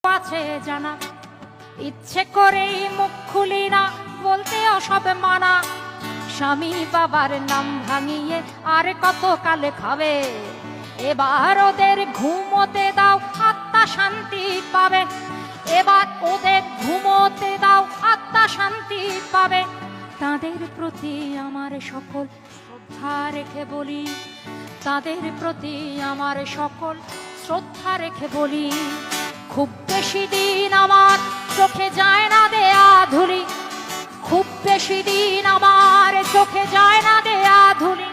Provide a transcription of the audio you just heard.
আছে জানা, ইচ্ছে করেই মুখ খুলি না, বলতে অসব মানা। স্বামী বাবার নাম ভাঙিয়ে আর কত কালে খাবে, এবার ওদের ঘুমোতে দাও, আত্মা শান্তি পাবে। এবার ওদের ঘুমোতে দাও, আত্মা শান্তি পাবে। তাদের প্রতি আমার সকল শ্রদ্ধা রেখে বলি, তাদের প্রতি আমার সকল শ্রদ্ধা রেখে বলি, খুব বেশি দিন আমার চোখে যায় না দেয়া ধুলি, খুব বেশি দিন আমার চোখে যায় না দেয়া ধুলি।